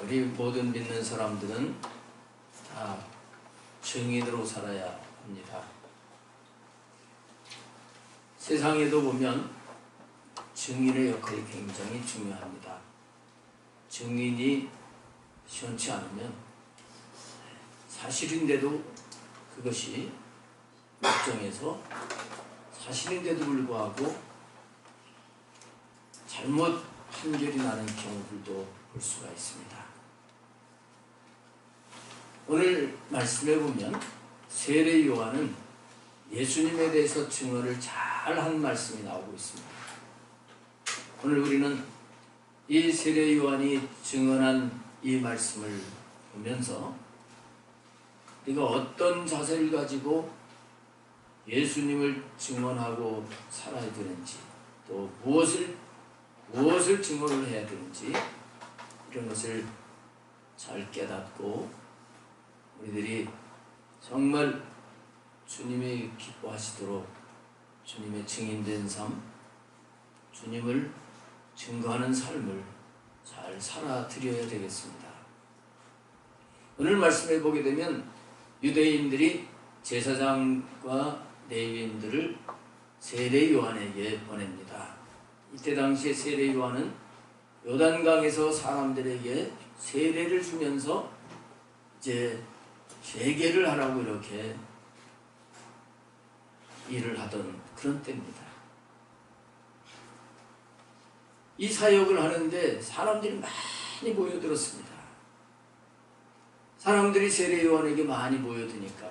우리 모든 믿는 사람들은 다 증인으로 살아야 합니다. 세상에도 보면 증인의 역할이 굉장히 중요합니다. 증인이 시원치 않으면 사실인데도 그것이 법정에서 사실인데도 불구하고 잘못 판결이 나는 경우들도 볼 수가 있습니다. 오늘 말씀해 보면 세례 요한은 예수님에 대해서 증언을 잘한 말씀이 나오고 있습니다. 오늘 우리는 이 세례 요한이 증언한 이 말씀을 보면서 우리가 어떤 자세를 가지고 예수님을 증언하고 살아야 되는지, 또 무엇을 증언을 해야 되는지 이런 것을 잘 깨닫고 우리들이 정말 주님이 기뻐하시도록 주님의 증인된 삶, 주님을 증거하는 삶을 잘 살아드려야 되겠습니다. 오늘 말씀해 보게 되면 유대인들이 제사장과 레위인들을 세례 요한에게 보냅니다. 이때 당시에 세례 요한은 요단강에서 사람들에게 세례를 주면서 이제 회개를 하라고 이렇게 일을 하던 그런 때입니다. 이 사역을 하는데 사람들이 많이 모여들었습니다. 사람들이 세례 요한에게 많이 모여드니까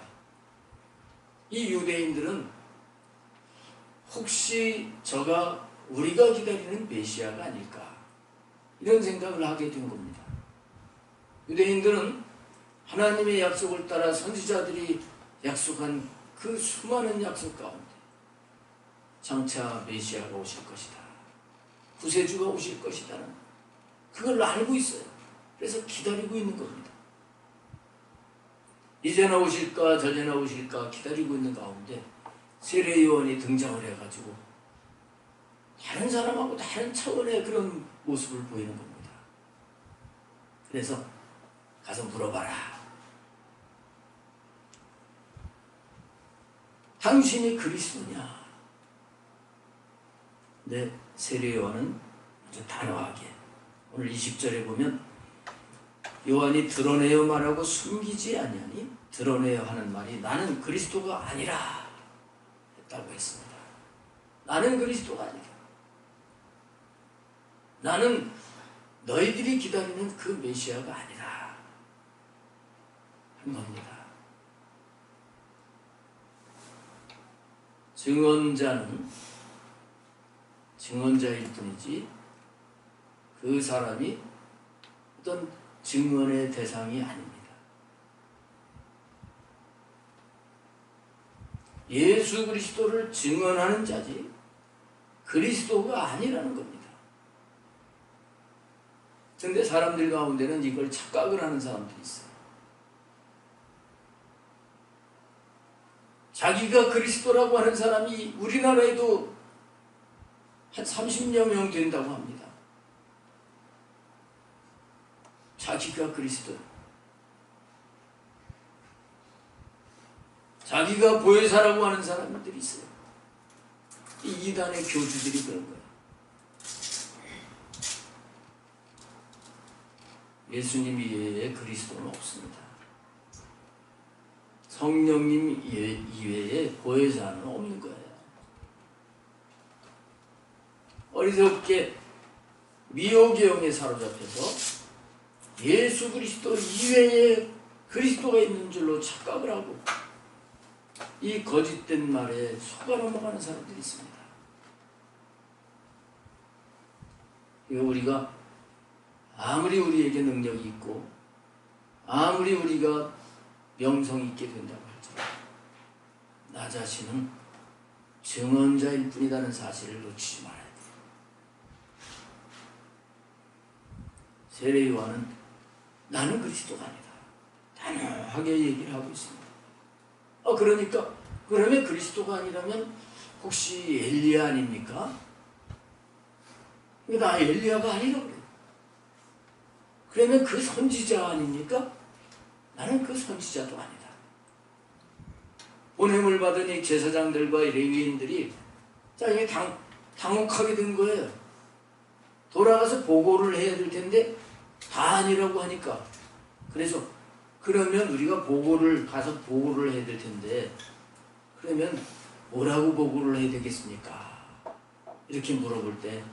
이 유대인들은 혹시 저가 우리가 기다리는 메시아가 아닐까 이런 생각을 하게 된 겁니다. 유대인들은 하나님의 약속을 따라 선지자들이 약속한 그 수많은 약속 가운데 장차 메시아가 오실 것이다, 구세주가 오실 것이다는 그걸 알고 있어요. 그래서 기다리고 있는 겁니다. 이제나 오실까 저제나 오실까 기다리고 있는 가운데 세례 요한이 등장을 해가지고 다른 사람하고 다른 차원의 그런 모습을 보이는 겁니다. 그래서 가서 물어봐라. 당신이 그리스도냐? 네, 세례 요한은 아주 단호하게 오늘 20절에 보면 요한이 드러내어 말하고 숨기지 아니하니 드러내어 하는 말이 나는 그리스도가 아니라 했다고 했습니다. 나는 그리스도가 아니라, 나는 너희들이 기다리는 그 메시아가 아니라 한 겁니다. 증언자는 증언자일 뿐이지 그 사람이 어떤 증언의 대상이 아닙니다. 예수 그리스도를 증언하는 자지 그리스도가 아니라는 겁니다. 그런데 사람들 가운데는 이걸 착각을 하는 사람들이 있어요. 자기가 그리스도라고 하는 사람이 우리나라에도 한 30여 명 된다고 합니다. 자기가 그리스도, 자기가 보혜사라고 하는 사람들이 있어요. 이 이단의 교주들이 그런 거예요. 예수님 이외에 그리스도는 없습니다. 성령님 이외에 보혜사는 없는 거예요. 어리석게 미혹의 사로잡혀서 예수 그리스도 이외에 그리스도가 있는 줄로 착각을 하고 이 거짓된 말에 속아 넘어가는 사람들이 있습니다. 이거 우리가 아무리 우리에게 능력이 있고 아무리 우리가 명성이 있게 된다고 할지라도 나 자신은 증언자일 뿐이라는 사실을 놓치지 말아야 돼요. 세례 요한은 나는 그리스도가 아니다, 단호하게 얘기를 하고 있습니다. 그러니까 그러면 그리스도가 아니라면 혹시 엘리야 아닙니까? 나 엘리야가 아니라고 그래요. 그러면 그 선지자 아닙니까? 나는 그 선지자도 아니다. 보냄을 받은 이 제사장들과 레위인들이 자 이게 당혹하게 된 거예요. 돌아가서 보고를 해야 될 텐데 다 아니라고 하니까 그래서 그러면 우리가 가서 보고를 해야 될 텐데 그러면 뭐라고 보고를 해야 되겠습니까? 이렇게 물어볼 때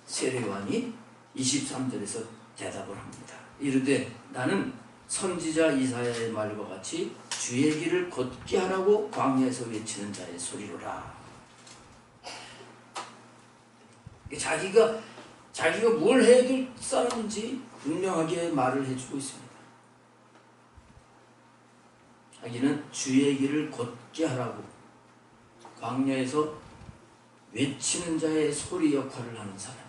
세례요한이 23절에서 대답을 합니다. 이르되 나는 선지자 이사야의 말과 같이 주의 길을 곧게 하라고 광야에서 외치는 자의 소리로라. 자기가 뭘 해야 될 사람인지 분명하게 말을 해주고 있습니다. 자기는 주의 길을 곧게 하라고 광야에서 외치는 자의 소리 역할을 하는 사람입니다.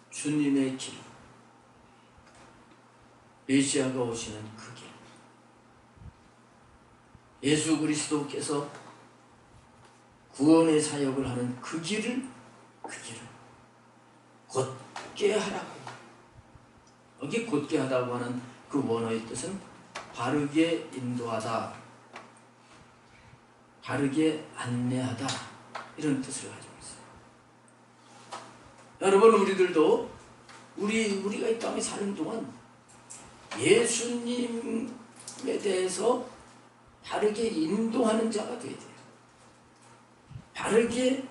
주님의 길, 메시아가 오시는 그 길, 예수 그리스도께서 구원의 사역을 하는 그 길을 곧게 하라고. 여기 곧게 하다고 하는 그 원어의 뜻은 바르게 인도하다, 바르게 안내하다 이런 뜻을 가지고 있어요. 여러분 우리들도 우리가 이 땅에 사는 동안 예수님에 대해서 바르게 인도하는 자가 되어야 돼요. 바르게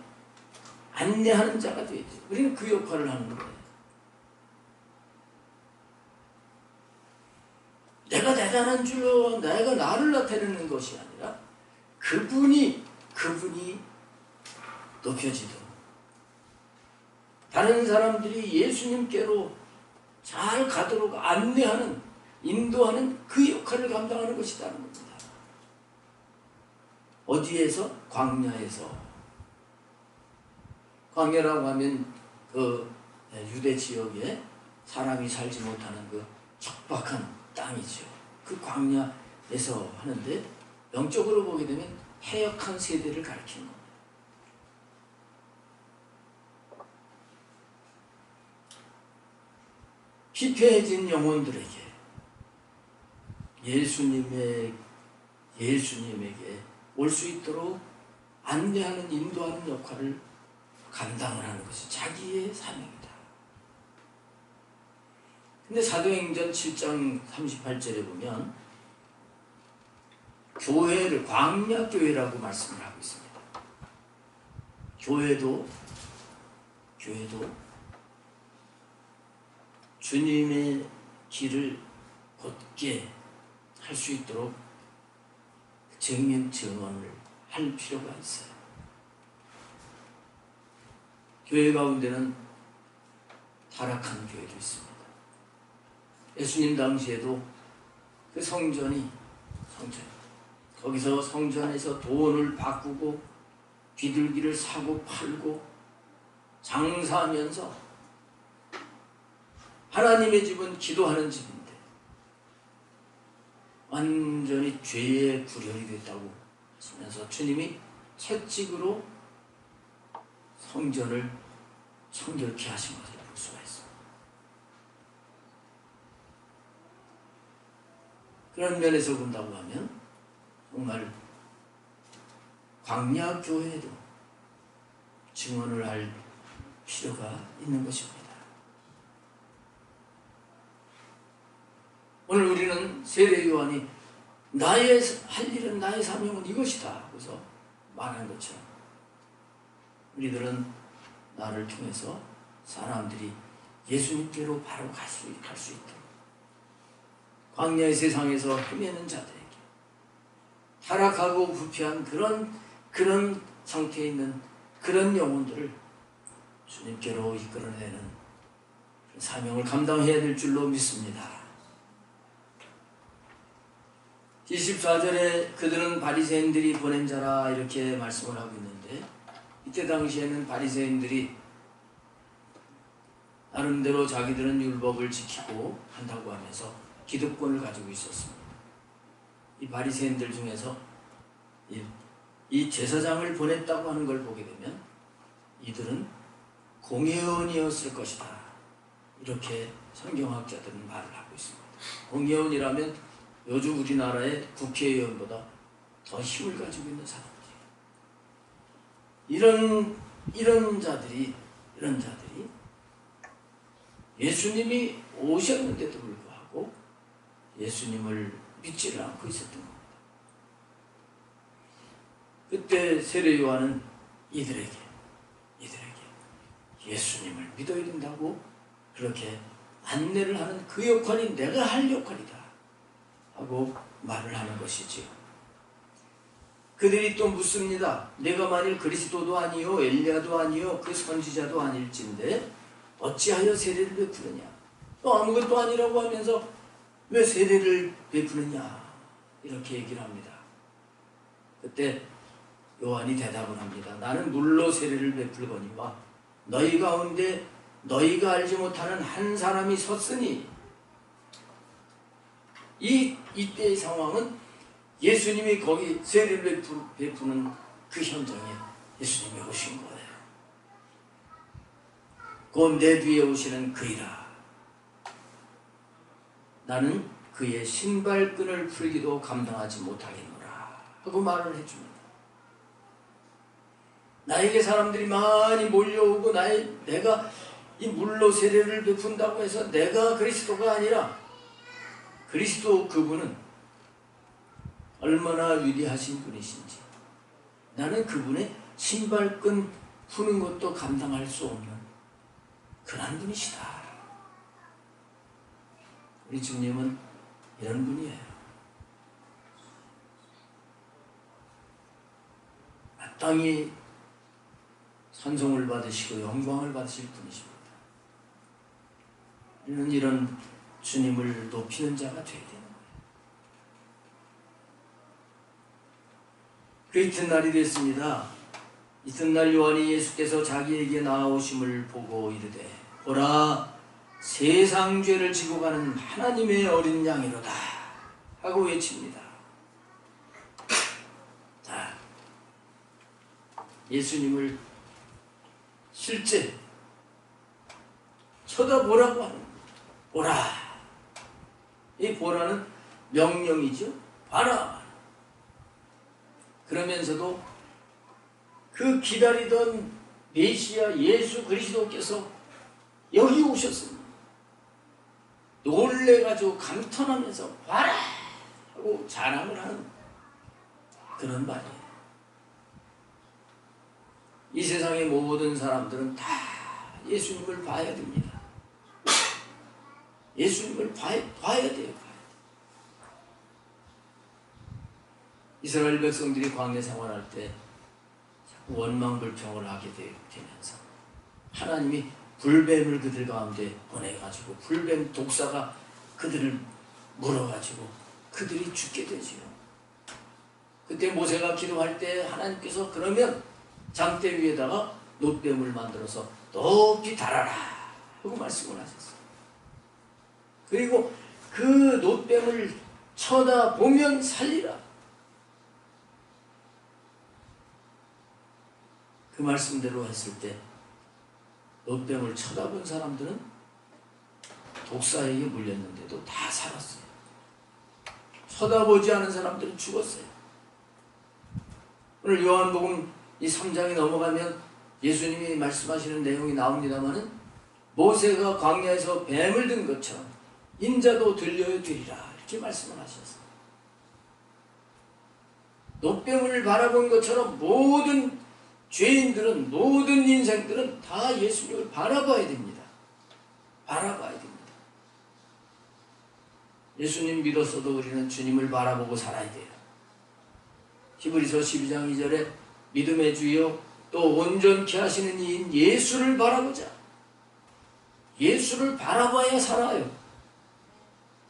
안내하는 자가 되어야 돼요. 우리는 그 역할을 하는 거예요. 내가 대단한 줄로 내가 나를 나타내는 것이 아니라 그분이 높여지도록 다른 사람들이 예수님께로 잘 가도록 안내하는, 인도하는 그 역할을 감당하는 것이라는 겁니다. 어디에서? 광야에서. 광야라고 하면 그 유대 지역에 사람이 살지 못하는 그 척박한 땅이죠. 그 광야에서 하는데 영적으로 보게 되면 패역한 세대를 가리키는 겁니다. 피폐해진 영혼들에게 예수님에게 올 수 있도록 안내하는, 인도하는 역할을 감당을 하는 것이 자기의 사명이다. 근데 사도행전 7장 38절에 보면 교회를 광야교회라고 말씀을 하고 있습니다. 교회도 주님의 길을 곧게 할 수 있도록 증언을 할 필요가 있어요. 교회 가운데는 타락한 교회도 있습니다. 예수님 당시에도 그 성전이 거기서 성전에서 돈을 바꾸고 비둘기를 사고 팔고 장사하면서 하나님의 집은 기도하는 집인데 완전히 죄의 구렬이 됐다고 하시면서 주님이 채찍으로 성전을 성결케 하신 것을 볼 수가 있습니다. 그런 면에서 본다고 하면 정말 광야교회도 증언을 할 필요가 있는 것입니다. 오늘 우리는 세례요한이 나의 할 일은, 나의 사명은 이것이다 그래서 말한 것처럼 우리들은 나를 통해서 사람들이 예수님께로 바로 갈 수 있도록 광야의 세상에서 헤매는 자들에게 타락하고 부패한 그런 상태에 있는 그런 영혼들을 주님께로 이끌어내는 사명을 감당해야 될 줄로 믿습니다. 24절에 그들은 바리새인들이 보낸 자라 이렇게 말씀을 하고 있는데 이때 당시에는 바리새인들이 나름대로 자기들은 율법을 지키고 한다고 하면서 기득권을 가지고 있었습니다. 이 바리새인들 중에서 이 제사장을 보냈다고 하는 걸 보게 되면 이들은 공회원이었을 것이다. 이렇게 성경학자들은 말을 하고 있습니다. 공회원이라면 요즘 우리나라의 국회의원보다 더 힘을 가지고 있는 사람들이에요. 이런 자들이 예수님이 오셨는데도 불구하고 예수님을 믿지를 않고 있었던 겁니다. 그때 세례 요한은 이들에게 예수님을 믿어야 된다고 그렇게 안내를 하는 그 역할이 내가 할 역할이다 하고 말을 하는 것이지요. 그들이 또 묻습니다. 내가 만일 그리스도도 아니요 엘리야도 아니요 그 선지자도 아닐진데 어찌하여 세례를 베푸느냐? 또 아무것도 아니라고 하면서 왜 세례를 베푸느냐? 이렇게 얘기를 합니다. 그때 요한이 대답을 합니다. 나는 물로 세례를 베풀거니와 너희 가운데 너희가 알지 못하는 한 사람이 섰으니 이때의 상황은 예수님이 거기 세례를 베푸는 그 현장에 예수님이 오신 거예요. 곧 내 뒤에 오시는 그이라. 나는 그의 신발끈을 풀기도 감당하지 못하겠노라 하고 말을 해줍니다. 나에게 사람들이 많이 몰려오고 내가 이 물로 세례를 베푼다고 해서 내가 그리스도가 아니라 그리스도 그분은 얼마나 위대하신 분이신지 나는 그분의 신발끈 푸는 것도 감당할 수 없는 그런 분이시다. 우리 주님은 이런 분이에요. 마땅히 찬송을 받으시고 영광을 받으실 분이십니다. 우리는 이런 주님을 높이는 자가 되어야 되는 거예요. 그 이튿날이 됐습니다. 이튿날 요한이 예수께서 자기에게 나아오심을 보고 이르되 보라 세상 죄를 지고 가는 하나님의 어린 양이로다 하고 외칩니다. 자, 예수님을 실제 쳐다보라고 하는 거예요. 보라. 이 보라는 명령이죠. 봐라. 그러면서도 그 기다리던 메시아 예수 그리스도께서 여기 오셨습니다. 놀래가지고 감탄하면서 봐라 하고 자랑을 하는 그런 말이에요. 이 세상의 모든 사람들은 다 예수님을 봐야 됩니다. 예수님을 봐야 돼요. 이스라엘 백성들이 광야 생활할 때 자꾸 원망불평을 하게 되면서 하나님이 불뱀을 그들 가운데 보내가지고 불뱀 독사가 그들을 물어가지고 그들이 죽게 되지요. 그때 모세가 기도할 때 하나님께서 그러면 장대 위에다가 놋뱀을 만들어서 높이 달아라 하고 말씀을 하셨어요. 그리고 그 놋뱀을 쳐다보면 살리라. 그 말씀대로 했을 때 놋뱀을 쳐다본 사람들은 독사에게 물렸는데도 다 살았어요. 쳐다보지 않은 사람들은 죽었어요. 오늘 요한복음 이 3장이 넘어가면 예수님이 말씀하시는 내용이 나옵니다마는 모세가 광야에서 뱀을 든 것처럼 인자도 들려야 되리라 이렇게 말씀을 하셨어요. 놋뱀을 바라본 것처럼 모든 죄인들은 모든 인생들은 다 예수님을 바라봐야 됩니다. 바라봐야 됩니다. 예수님 믿었어도 우리는 주님을 바라보고 살아야 돼요. 히브리서 12장 2절에 믿음의 주여 또 온전케 하시는 이인 예수를 바라보자. 예수를 바라봐야 살아요.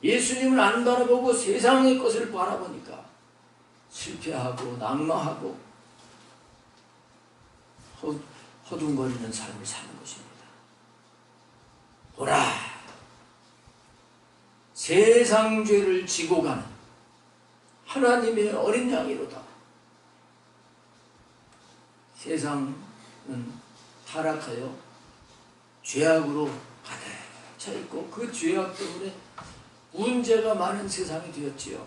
예수님을 안 바라보고 세상의 것을 바라보니까 실패하고 낙마하고 허둥거리는 삶을 사는 것입니다. 보라, 세상 죄를 지고 가는 하나님의 어린 양이로다. 세상은 타락하여 죄악으로 가득 차 있고 그 죄악 때문에 문제가 많은 세상이 되었지요.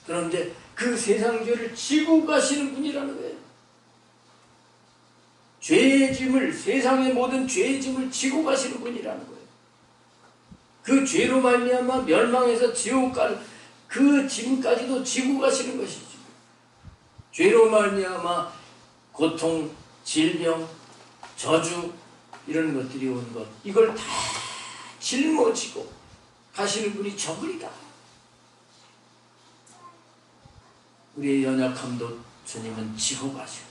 그런데 그 세상 죄를 지고 가시는 분이라는 거예요. 죄의 짐을, 세상의 모든 죄의 짐을 지고 가시는 분이라는 거예요. 그 죄로 말미암아 멸망해서 지옥 갈 그 짐까지도 지고 가시는 것이죠. 죄로 말미암아 고통, 질병, 저주 이런 것들이 온 것, 이걸 다 짊어지고 가시는 분이 저분이다. 우리의 연약함도 주님은 지고 가시고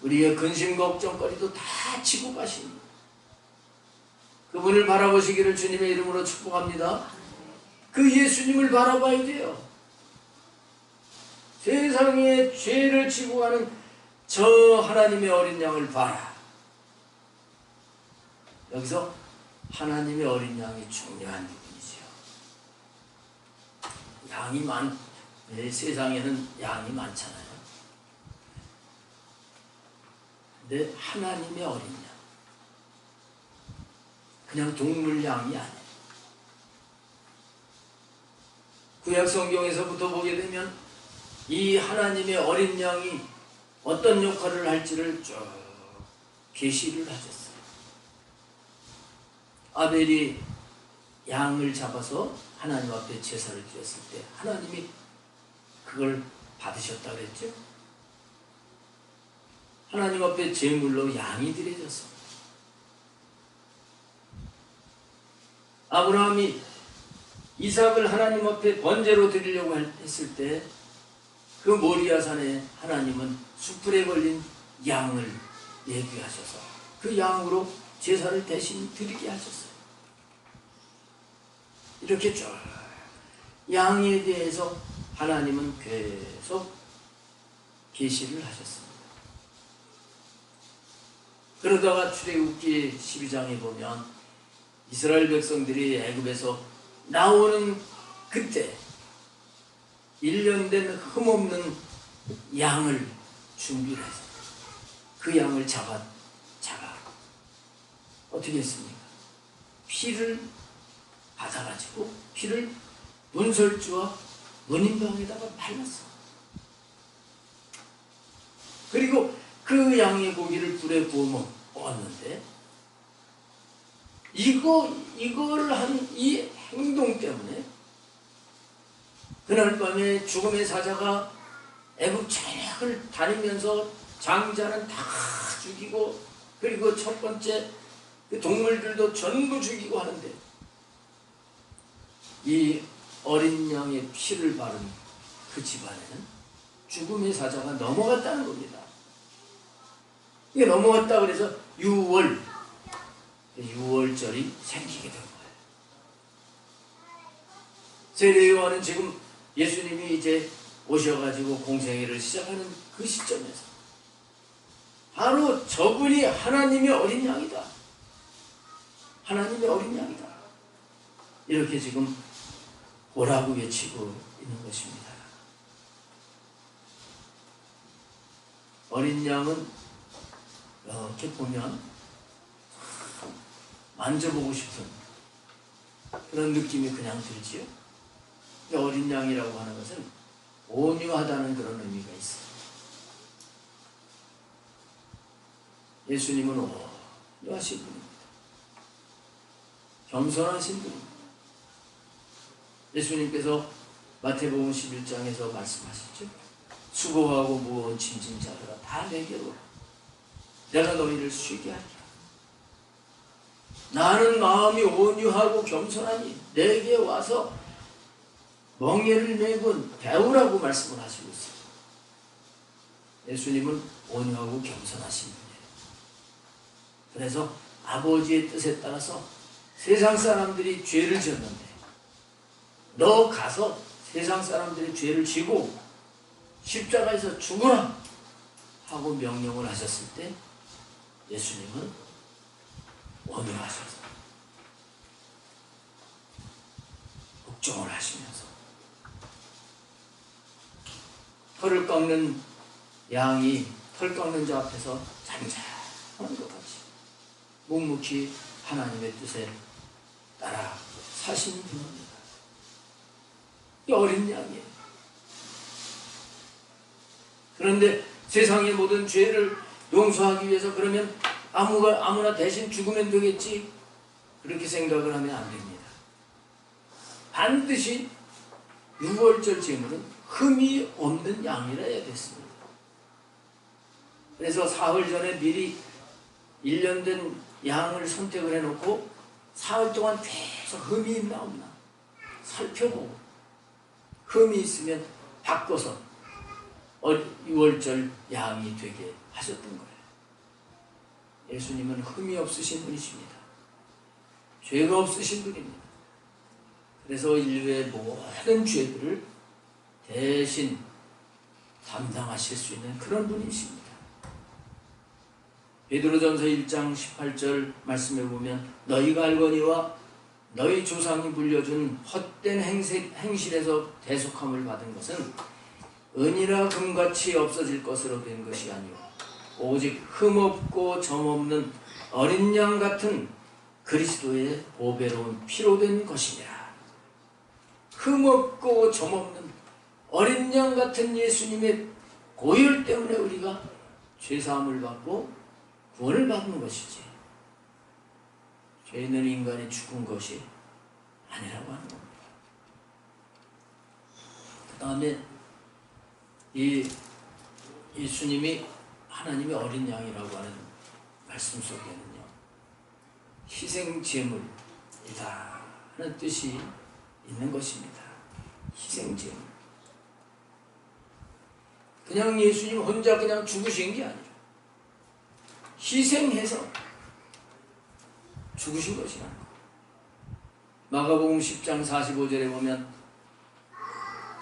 우리의 근심 걱정거리도 다 지고 가십니다. 그분을 바라보시기를 주님의 이름으로 축복합니다. 그 예수님을 바라봐야 돼요. 세상의 죄를 지고 가는 저 하나님의 어린 양을 봐라. 여기서 하나님의 어린 양이 중요한 부분이지요. 세상에는 양이 많잖아요. 근데 하나님의 어린 양, 그냥 동물 양이 아니에요. 구약 성경에서부터 보게 되면 이 하나님의 어린 양이 어떤 역할을 할지를 쭉 계시를 하셨어요. 아벨이 양을 잡아서 하나님 앞에 제사를 드렸을 때 하나님이 그걸 받으셨다 그랬죠. 하나님 앞에 제물로 양이 드려졌습니다. 아브라함이 이삭을 하나님 앞에 번제로 드리려고 했을 때 그 모리아산에 하나님은 수풀에 걸린 양을 예비하셔서 그 양으로 제사를 대신 드리게 하셨어요. 이렇게 쭉 양에 대해서 하나님은 계속 계시를 하셨습니다. 그러다가 출애굽기 12장에 보면 이스라엘 백성들이 애굽에서 나오는 그때 1년 된 흠없는 양을 준비를 해서 그 양을 잡아 어떻게 했습니까? 피를 받아가지고 피를 문설주와 문인방에다가 발랐어. 그리고 그 양의 고기를 불에 구워 먹었는데 이걸 한 이 행동 때문에 그날 밤에 죽음의 사자가 애굽 전역을 다니면서 장자는 다 죽이고 그리고 첫 번째 그 동물들도 전부 죽이고 하는데 이 어린 양의 피를 바른 그 집안에는 죽음의 사자가 넘어갔다는 겁니다. 이게 넘어갔다 그래서 유월절이 생기게 된 거예요. 세례요한은 지금 예수님이 이제 오셔가지고 공생애를 시작하는 그 시점에서 바로 저분이 하나님의 어린 양이다. 하나님의 어린 양이다. 이렇게 지금 오라고 외치고 있는 것입니다. 어린 양은 이렇게 보면 만져보고 싶은 그런 느낌이 그냥 들지요. 어린 양이라고 하는 것은 온유하다는 그런 의미가 있어요. 예수님은 온유하신 분입니다. 겸손하신 분입니다. 예수님께서 마태복음 11장에서 말씀하셨죠. 수고하고 무거운 짐진 자들아 다 내게로 내가 너희를 쉬게 하리라. 나는 마음이 온유하고 겸손하니 내게 와서 멍에를 메고 배우라고 말씀을 하시고 있어요. 예수님은 온유하고 겸손하신 분이에요. 그래서 아버지의 뜻에 따라서 세상 사람들이 죄를 졌는데 너 가서 세상 사람들의 죄를 지고 십자가에서 죽어라 하고 명령을 하셨을 때 예수님은 온유하셔서 복종을 하시면서 털을 깎는 양이 털 깎는 자 앞에서 잔잔히 하는 것 같이 묵묵히 하나님의 뜻에 따라 사시는 분입니다. 이 어린 양이에요. 그런데 세상의 모든 죄를 용서하기 위해서 그러면 아무나 대신 죽으면 되겠지, 그렇게 생각을 하면 안 됩니다. 반드시 유월절 제물은 흠이 없는 양이라야 됐습니다. 그래서 사흘 전에 미리 1년 된 양을 선택을 해놓고 사흘 동안 계속 흠이 있나 없나 살펴보고, 흠이 있으면 바꿔서 유월절 양이 되게 하셨던 거예요. 예수님은 흠이 없으신 분이십니다. 죄가 없으신 분입니다. 그래서 인류의 모든 죄들을 대신 담당하실 수 있는 그런 분이십니다. 베드로전서 1장 18절 말씀에 보면 너희가 알거니와 너희 조상이 물려준 헛된 행실에서 대속함을 받은 것은 은이나 금같이 없어질 것으로 된 것이 아니오 오직 흠없고 점없는 어린 양 같은 그리스도의 보배로운 피로 된 것이니라. 흠없고 점없는 어린 양 같은 예수님의 고혈 때문에 우리가 죄사함을 받고 구원을 받는 것이지, 죄 있는 인간이 죽은 것이 아니라고 하는 겁니다. 그 다음에 이 예수님이 하나님의 어린 양이라고 하는 말씀 속에는요, 희생제물이다 하는 뜻이 있는 것입니다. 희생제물. 그냥 예수님 혼자 그냥 죽으신 게 아니라 희생해서 죽으신 것이라는 것. 마가복음 10장 45절에 보면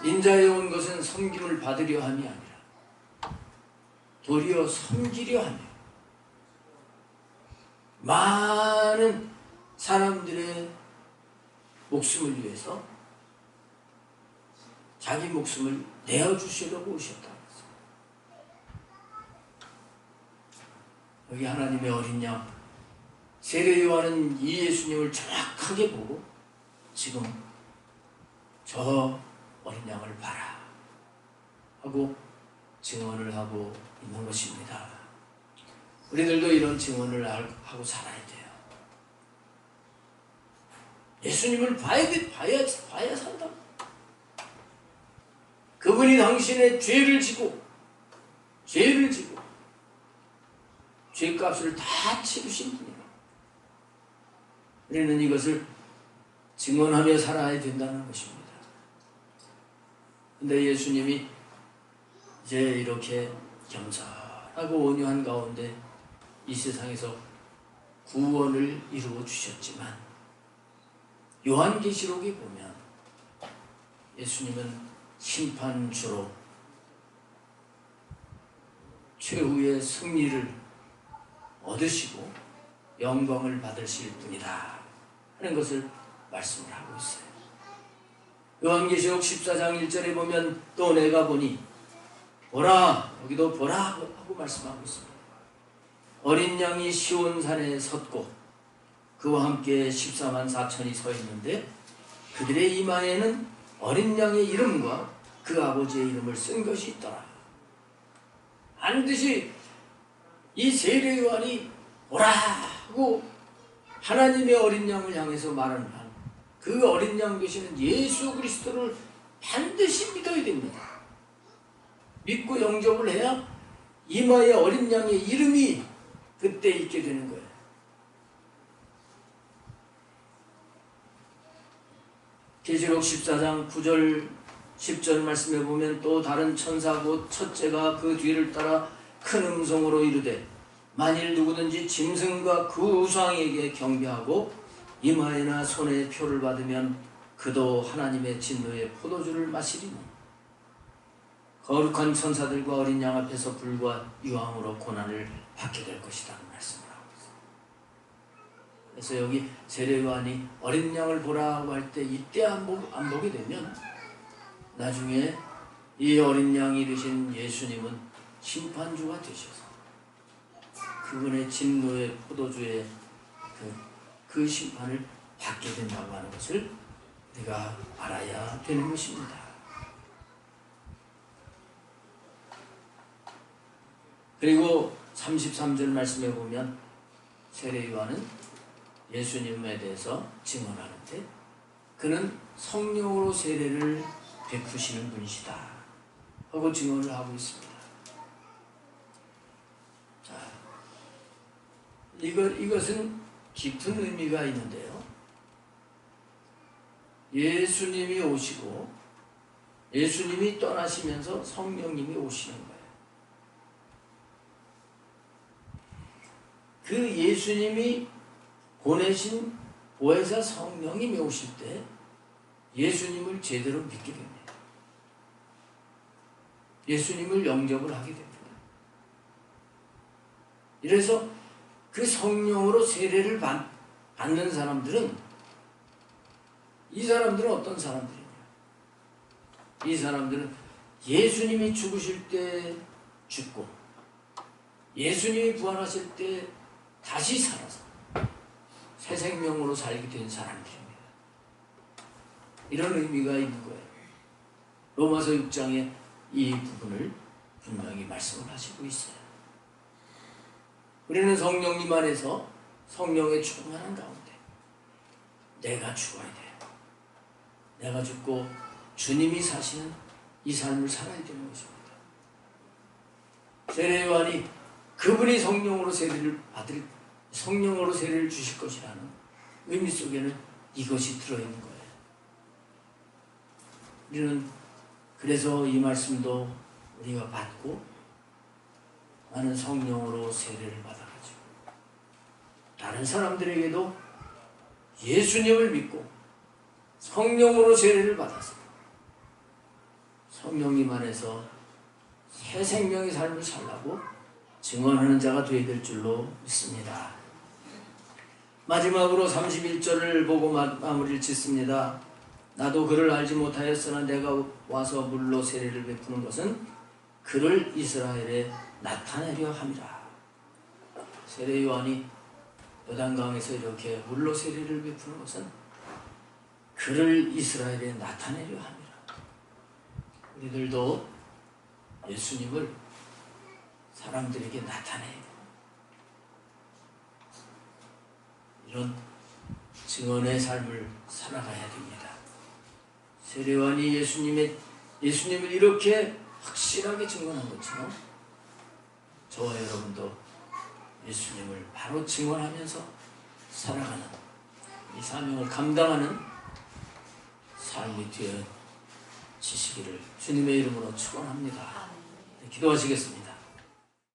인자에 온 것은 섬김을 받으려 함이 아니라 도리어 섬기려 하며 많은 사람들의 목숨을 위해서 자기 목숨을 내어주시려고 오셨다. 여기 하나님의 어린 양 세례 요한은 이 예수님을 정확하게 보고 지금 저 어린 양을 봐라 하고 증언을 하고 있는 것입니다. 우리들도 이런 증언을 하고 살아야 돼요. 예수님을 봐야 산다. 그분이 당신의 죄를 지고 죄값을 다 치르신 분이에요. 우리는 이것을 증언하며 살아야 된다는 것입니다. 근데 예수님이 이제 이렇게 겸손하고 온유한 가운데 이 세상에서 구원을 이루어 주셨지만, 요한계시록에 보면 예수님은 심판주로 최후의 승리를 얻으시고 영광을 받으실 분이다 하는 것을 말씀을 하고 있어요. 요한계시록 14장 1절에 보면 또 내가 보니 보라, 여기도 보라 하고 말씀하고 있습니다. 어린 양이 시온산에 섰고 그와 함께 14만 4천이 서 있는데 그들의 이마에는 어린 양의 이름과 그 아버지의 이름을 쓴 것이 있더라. 반드시 이 세례 요한이 보라 하고 하나님의 어린 양을 향해서 말하는 한 그 어린 양 되시는 예수 그리스도를 반드시 믿어야 됩니다. 믿고 영접을 해야 이마에 어린 양의 이름이 그때 있게 되는 거예요. 계시록 14장 9절 10절 말씀에 보면 또 다른 천사 곧 첫째가 그 뒤를 따라 큰 음성으로 이르되 만일 누구든지 짐승과 그 우상에게 경배하고 이마에나 손에 표를 받으면 그도 하나님의 진노의 포도주를 마시리니 거룩한 천사들과 어린 양 앞에서 불과 유황으로 고난을 받게 될 것이라는 말씀을 하고 있습니다. 그래서 여기 세례 요한이 어린 양을 보라고 할 때 이때 안 보게 되면 나중에 이 어린 양이 되신 예수님은 심판주가 되셔서 그분의 진노의 포도주의 그 심판을 받게 된다고 하는 것을 우리가 알아야 되는 것입니다. 그리고 33절 말씀에 보면 세례 요한은 예수님에 대해서 증언하는데 그는 성령으로 세례를 베푸시는 분이시다 하고 증언을 하고 있습니다. 자, 이것은 깊은 의미가 있는데요. 예수님이 오시고 예수님이 떠나시면서 성령님이 오시는 거예요. 그 예수님이 보내신 보혜사 성령님이 오실 때 예수님을 제대로 믿게 됩니다. 예수님을 영접을 하게 됩니다. 이래서 그 성령으로 세례를 받는 사람들은 이 사람들은 어떤 사람들이냐? 이 사람들은 예수님이 죽으실 때 죽고 예수님이 부활하실 때 다시 살아서 새 생명으로 살게 된 사람들입니다. 이런 의미가 있는 거예요. 로마서 6장에 이 부분을 분명히 말씀을 하시고 있어요. 우리는 성령님 안에서 성령의 충만한 가운데 내가 죽어야 돼요. 내가 죽고 주님이 사시는 이 삶을 살아야 되는 것입니다. 세례 요한이 그분이 성령으로 세례를 주실 것이라는 의미 속에는 이것이 들어있는 거예요. 우리는 그래서 이 말씀도 우리가 받고 나는 성령으로 세례를 받아가지고 다른 사람들에게도 예수님을 믿고 성령으로 세례를 받아서 성령님 안에서 새 생명의 삶을 살라고 증언하는 자가 되어야 될 줄로 믿습니다. 마지막으로 31절을 보고 마무리를 짓습니다. 나도 그를 알지 못하였으나 내가 와서 물로 세례를 베푸는 것은 그를 이스라엘에 나타내려 함이라. 세례 요한이 요단강에서 이렇게 물로 세례를 베푸는 것은 그를 이스라엘에 나타내려 함이라. 우리들도 예수님을 사람들에게 나타내야 돼요. 이런 증언의 삶을 살아가야 됩니다. 세례 요한이 예수님을 이렇게 확실하게 증언한 것처럼 저와 여러분도 예수님을 바로 증언하면서 살아가는 이 사명을 감당하는 삶이 되어지시기를 주님의 이름으로 축원합니다. 기도하시겠습니다.